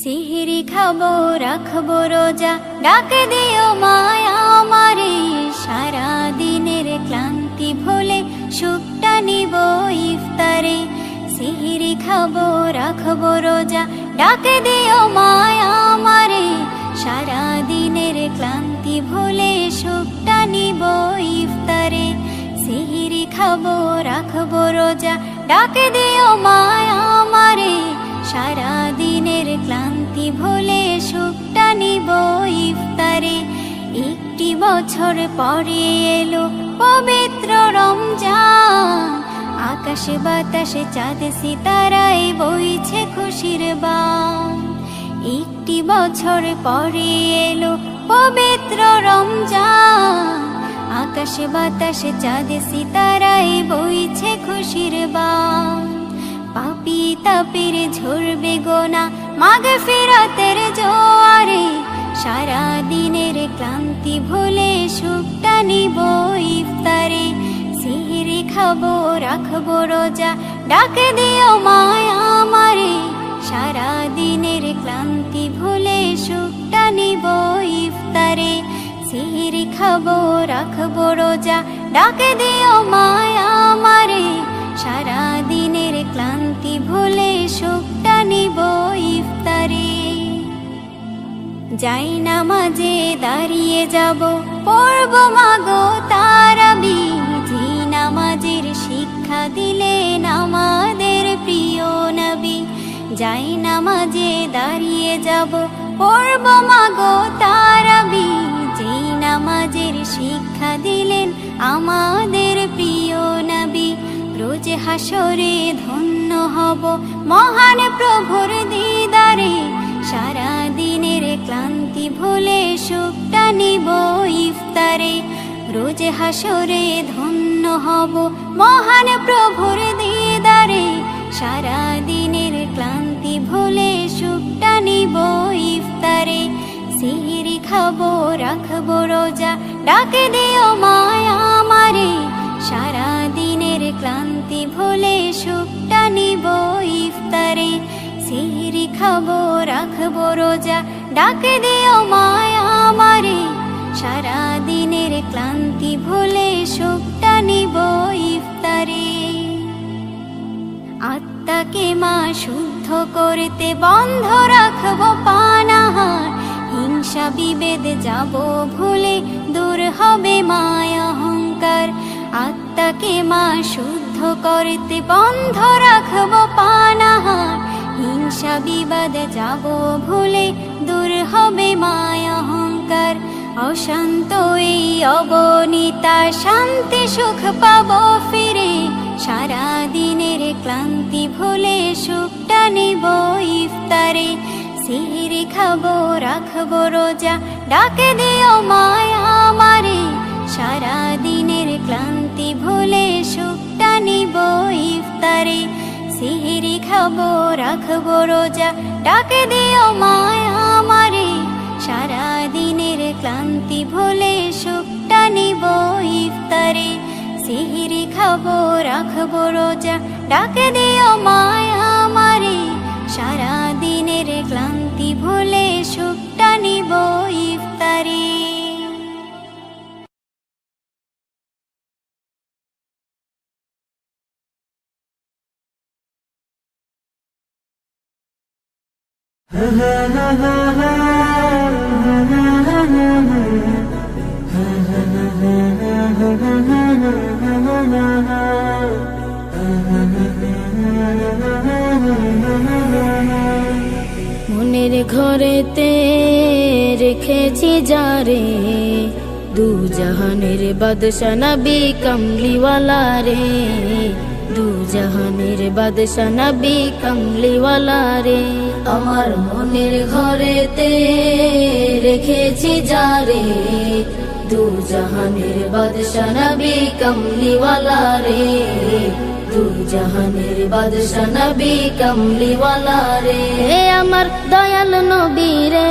সিহরি খাবো রাখবো রোজা, ডাক দিও মায়া আমারে। সারা দিনের ক্লান্তি ভুলে সুখটা নিব ইফতারে। সিহরি খাবো রাখবো রোজা, ডাক দিও মায়া আমারে। সারা দিনের ক্লান্তি ভুলে সুখটা নিব ইফতারে। সিহরি খাবো রাখবো রোজা, ডাক দিও মায়া আমারে। সারা দিনের ক্লান্তি ভুলে সুখটা নিব ইফতারে। একটি বছর পরে এলো পবিত্র রমজান, আকাশে বাতাসে চাঁদ সিতারায় বইছে খুশির বান। একটি বছর পরে এলো পবিত্র রমজান, আকাশে বাতাসে চাঁদ সিতারায় বইছে খুশির বান। পাপী তাপের ঝরবে গোনা মাগফিরাতের জোয়ারে। সারা দিনের ক্লান্তি ভুলে সুখটা নিব ইফতারে। সিহরি খাবো রাখবো রোজা, ডাক দিও মায়া আমারে। সারা দিনের ক্লান্তি ভুলে সুখটা নিব ইফতারে। সিহরি খাবো রাখবো রোজা, ডাক দিও মায়া আমারে। সারা দিনের ক্লান্তি ভুলে সুখটা নিব ইফতারে। যাই নামাজে দাঁড়িয়ে যাব, পড়ব মাগো তারাবি। যে নামাজের শিক্ষা দিলেন আমাদের প্রিয় নবী। যাই নামাজে দাঁড়িয়ে যাব, পড়ব মাগো তারাবি। যে নামাজের শিক্ষা দিলেন আমাদের প্রিয় নবী। রোজ হাসরে ধন্য হব মহান প্রভুর দিদারে। সারা দিনের ক্লান্তি ভুলে সুখটা নিব ইফতারে। রোজ হাসরে ধন্য হব মহান প্রভুর দিদারে। সারা দিনের ক্লান্তি ভুলে সুখটা নিব ইফতারে। সিহরি খাবো রাখবো রোজা, ডাক দিও মায়া আমারে। সারা দিনের ক্লান্তি ভুলে সুখটা নিব ইফতারে। সিহরি খাবো রাখবো রোজা, ডাক দিও মায়া আমারে। সারা দিনের ক্লান্তি ভুলে সুখটা নিব ইফতারে। আত্মাকে মা শুদ্ধ করতে বন্ধ রাখবো পানাহার। হিংসা বিভেদ যাব ভুলে, দূর হবে মায়া অহংকার। আত্মাকে মা শুদ্ধ করতে বন্ধ রাখবো পানাহার। হিংসা বিবাদ যাব ভুলে, দূর হবে মায়া অহংকার। অশান্ত এই অবনীতা শান্তি সুখ পাবো ফিরে। সারা দিনের ক্লান্তি ভুলে সুখটা নিব ইফতারে। সিহরি খাবো রাখবো রোজা, ডাক দিও মায়া আমারে। সারা দিনের ক্লান্তি ভুলে সুখটা নিব ইফতারে। সিহরি খাবো রাখবো রোজা, ডাক দিও মায়া আমারে। সারা দিনের ক্লান্তি ভুলে সুখটা নিব ইফতারে। সিহরি খাবো রাখবো রোজা, ডাক দিও মায়া আমারে। সারা দিনের ক্লান্তি ভুলে সুখটা নিব ইফতারে। মনের ঘরেতে রেখেছি যারে, দু জাহানের বাদশা নবী কামলিওয়ালা রে। দু জাহানের বাদশা নবী কামলিওয়ালা রে। আমার মনের ঘরেতে রেখেছি যারে, দু জাহানের বাদশা নবী কামলিওয়ালা রে। দু জাহানের বাদশা নবী কামলিওয়ালা রে। আমার দয়াল নবী রে,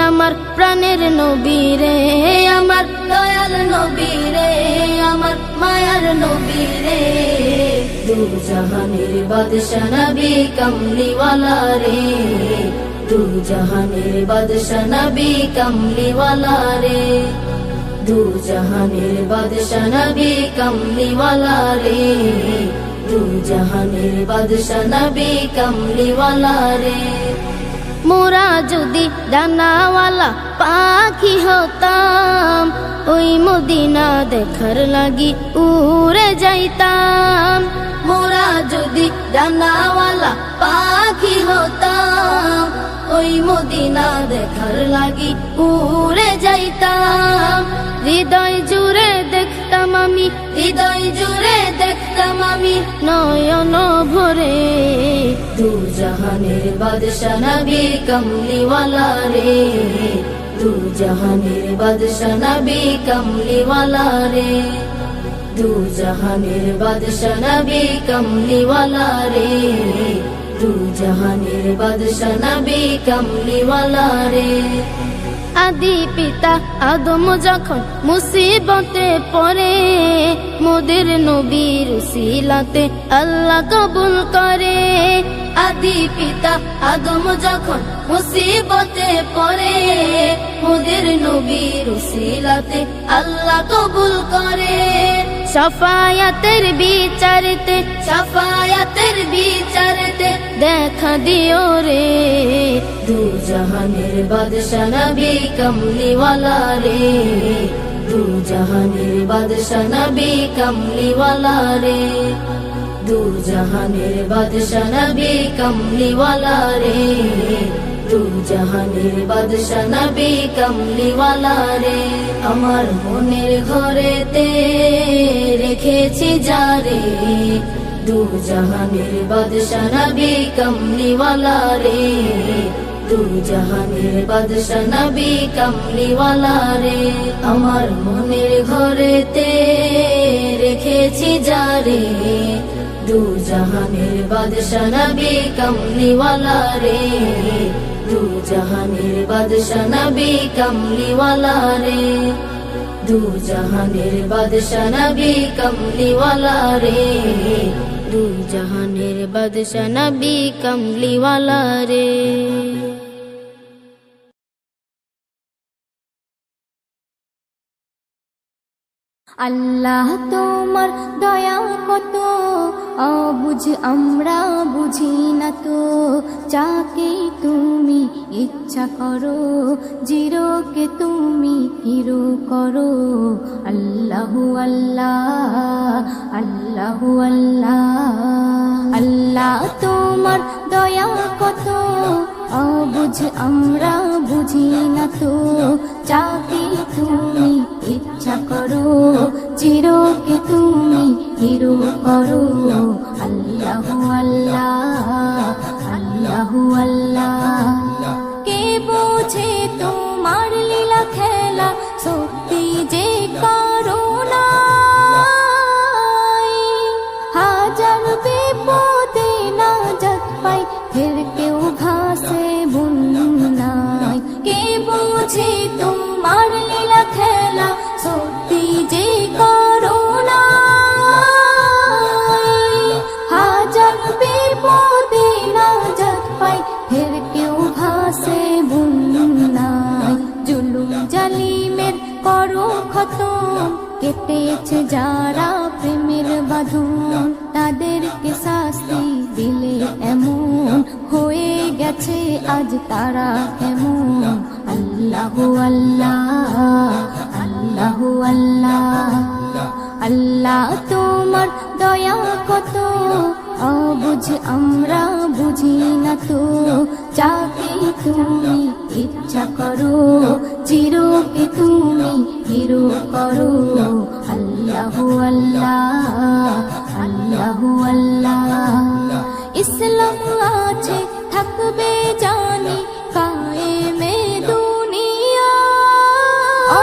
আমার প্রাণের নবী রে, আমার দয়াল নবী রে, আমার মায়ার নবী রে। দু জাহানের বাদশা নবী কামলিওয়ালা রে, দু জাহানের বাদশা নবী কামলিওয়ালা রে। দু জাহানের বাদশা নবী কামলিওয়ালা রে, দু জাহানের বাদশা নবী কামলিওয়ালা রে। মোরা যদি ডানাওয়ালা পাখি হতাম, ওই মদিনা দেখার লাগি উড়ে যাইতাম। মোরা যদি ডানাওয়ালা পাখি হতাম, ওই মদিনা দেখার লাগি উড়ে যাইতাম। হৃদয় জুড়ে দেখতাম আমি, হৃদয় জুড়ে দেখতাম আমি নয়ন ভরে। দু জাহানের বাদশা নবী কামলিওয়ালা রে, দু জাহানের বাদশা নবী কামলিওয়ালা রে। দু জাহানের বাদশা নবী কামলিওয়ালা রে, দু জাহানের বাদশা নবী কামলিওয়ালা রে। আদি পিতা আদম যখন মুসিবতে পড়ে, মোদের নবীর উসিলাতে আল্লাহ কবুল করে। আদি পিতা আদম যখন মুসিবতে পড়ে, মোদের নবীর উসিলাতে আল্লাহ কবুল করে। শাফায়াতের বিচারতে, শাফায়াতের বিচারতে দেখা দিও রে। দু জাহানের বাদশা নবী কামলিওয়ালা রে, দু জাহানের বাদশা নবী কামলিওয়ালা রে। দু জাহানের বাদশা নবী কামলিওয়ালা রে, দু জাহানের বাদশা নবী কামলিওয়ালা রে। আমার মনের ঘরেতে রেখেছি যারে, দু জাহানের বাদশা নবী কামলিওয়ালা রে, দু জাহানের বাদশা নবী কামলিওয়ালা রে। আমার মনের ঘরেতে রেখেছি যারে, দু জাহানের বাদশা নবী কামলিওয়ালা রে, দু জাহানের বাদশা নবী কামলিওয়ালা রে। দু জাহানের বাদশা নবী কামলিওয়ালা রে, দু জাহানের বাদশা নবী কামলিওয়ালা রে। আল্লাহ তোমার দয়া কত অবুঝ আমরা বুঝি না তো। যাকে তুমি ইচ্ছা করো, জিরোকে তুমি হিরো করো। আল্লাহু আল্লাহ, আল্লাহু আল্লাহ। আল্লাহ তোমার দয়া কত অবুঝ আমরা বুঝি না তো। যাকে তুমি ইচ্ছা করো, চিরকে তুমি হিরো করো। আল্লাহু আল্লাহ, আল্লাহু আল্লাহ। কে বোঝে তোমার লীলা খেলা, শক্তি যে করুণা। হাজার বিপদে নাজাত পাই, ফির কেউ ভাসে বন্যায়। কে বোঝে তোমার লীলা খেলা, শক্তি যে করুণা। হাজার বিপদে নাজাত পাই, ফির কেউ ভাসে বন্যায়। জুলুম জালিমের করো খতম, কেটেছে যারা প্রেমের বাঁধন। তাদেরকে শাস্তি দিলে এমন হয়ে গেছে আজ তারা কেমন। আল্লাহু আল্লাহ, আল্লাহু আল্লাহ। আল্লাহ তোমার দয়া কত অবুঝ আমরা বুঝি না তো। যাকে তুমি ইচ্ছা করো, চিরকে তুমি হিরো করো। আল্লাহু আল্লাহ, আল্লাহু আল্লাহ। ইসলাম আছে থাকবে জানি কায়েমে দুনিয়া।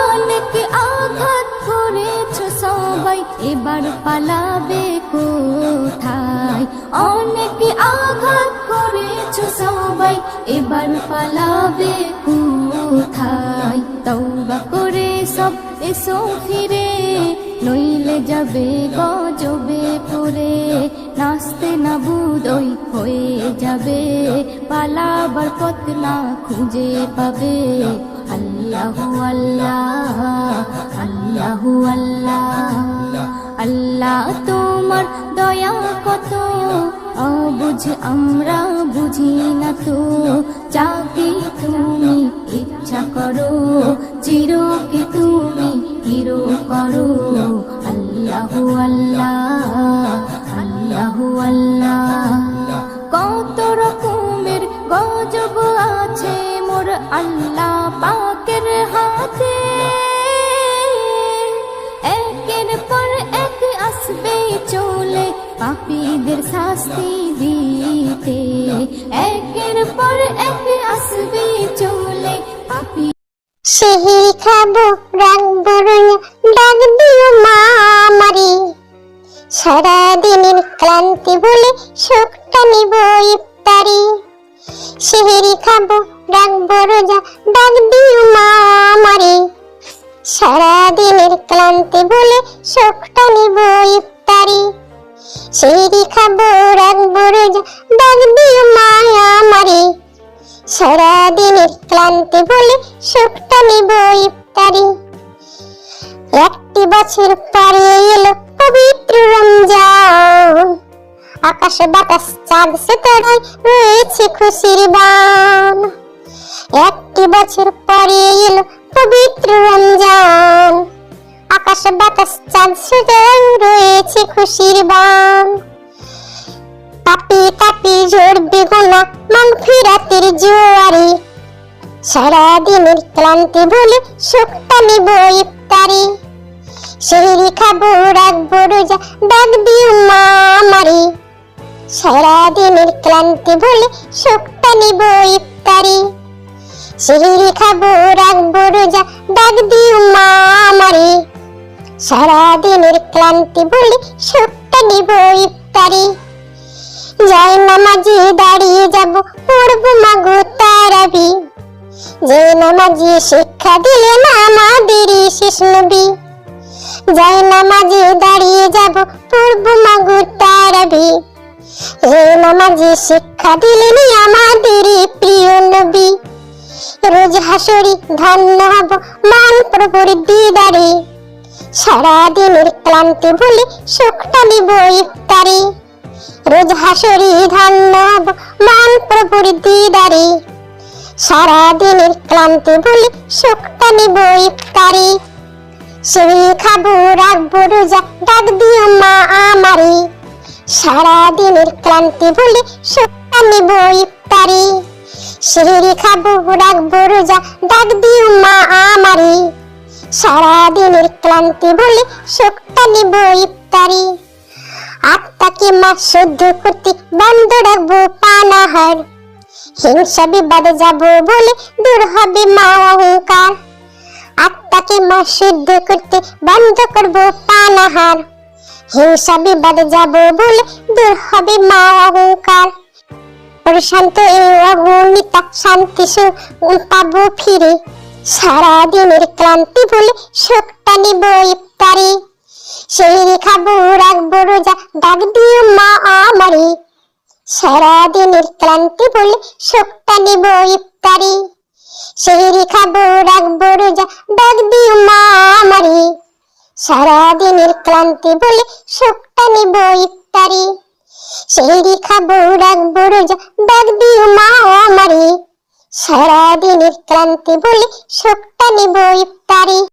অনেক আঘাত করেছ সবাই এবার পালাবে কোথায়? অনেকে আঘাত করেছো সবাই, এবার পালাবে কোথায়? তওবা করে সব এসো ফিরে, নইলে যাবে গজবে পড়ে। নাচতে না বুদই হয়ে যাবে, পালাবার পথ না খুঁজে পাবে। আল্লাহু আল্লাহ, আল্লাহু আল্লাহ, আল্লাহ তোমার দয়া কত, অবুঝ আমরা বুঝি না তো। যাকে তুমি ইচ্ছা করো, চিরকে তুমি হিরো করো। আল্লাহু আল্লাহ, আল্লাহু আল্লাহ। কত রকমের গজব আছে মোর আল্লাহ পাকের হাতে, একের পর এক আসবে চলে পাপীদের শাস্তি দিতে। একের পর এক আসবে চলে পাপী। সেহরি খাবো রাখবো রোজা, ডাক দিও মা আমারে। সারাদিনের ক্লান্তি বলে শোকটা নিব ইফতারি। সেহরি খাবো রাখবো রোজা, ডাক দিও মা আমারে। সারাদিনের ক্লান্তি বলে শোকটা নিব ইফতারি। সেহরি খাবো রাখবো রোজা, ডাক দিও মা আমারে। সারাদিনের ক্লান্তি বলে শোকটা নিব ইফতারি। একটি বছর পাড়িয়ে এলো পবিত্র রমজান, আকাশ বাতাস চাঁদ সিতারায় রয়েছে খুশির বান। একটি বছর পাড়িয়ে এলো পবিত্র রমজান, আকাশ বাতাস চাঁদ সিতারায় রয়েছে খুশির বান। পাপি তাপি ঝরবে গোনা মাগফিরাতের জোয়ারে। সারাদিনের ক্লান্তি বলে শোকটা নিব ইফতারি। সেহরি খাবো রাখবো রোজা, ডাক দিও মা আমারে। সারাদিনের ক্লান্তি বলে শোকটা নিব ইফতারি। সেহরি খাবো রাখবো রোজা, ডাক দিও মা আমারে। সারাদিনের ক্লান্তি বলে শোকটা নিব ইফতারি। যায় নামাজে দাঁড়িয়ে যাব পড়বো মাগো তারাবি, যে নামাজে শিক্ষা দিলেন আমাদের শেষ নবী। যায় নামাজে দাঁড়িয়ে যাব পড়বো মাগো তারাবি, যে নামাজে শিক্ষা দিলেন আমাদের প্রিয় নবী। রোজ হাসরি ধন্য হব মান প্রভুর দিদারে। সারাদিনের ক্লান্তি বলে শোকটা নিব ইফতারি। রোজ হাসরি ধন্য হব মান প্রভুর দিদারে। সারাদিনের ক্লান্তি বলে শোকটা নিব ইফতারি। সেহরি খাবো রাখবো রোজা, ডাক দিও মা আমারে। সারাদিনের ক্লান্তি বলে শোকটা নিব ইফতারি। সেহরি খাবো রাখবো রোজা, ডাক দিও মা আমারে। সারাদিনের ক্লান্তি বলে শোকটা নিব ইফতারি। আত্মাকে মা শুদ্ধ করতে বন্ধ রাখবো পানাহার, হিংসা বিবাদে যাব বলে দূর হবে মা অহংকার। আত্মাকে মা শুদ্ধ করতে বন্ধ করবো পানাহার, হিংসা বিবাদে যাব বলে দূর হবে মা অহংকার। প্রশান্ত এই অগণিতা শান্তি পাবো ফিরে। সারাদিনের ক্লান্তি বলে শোকটা নিব ইফতারি। সেহরি খাবো রাখবো রোজা, ডাক দিও মা আমারে। সারাদিনের ক্লান্তি বলে শোকটা নিব ইফতারি। সেহরি খাবো রাখবো রোজা, ডাক দিও মা আমারে। সারাদিনের ক্লান্তি বলে শোকটা নিব ইফতারি। সেহরি খাবো রাখবো রোজা, ডাক দিও মা আমারে। সারাদিনের ক্লান্তি বলে শোকটা নিব ইফতারি।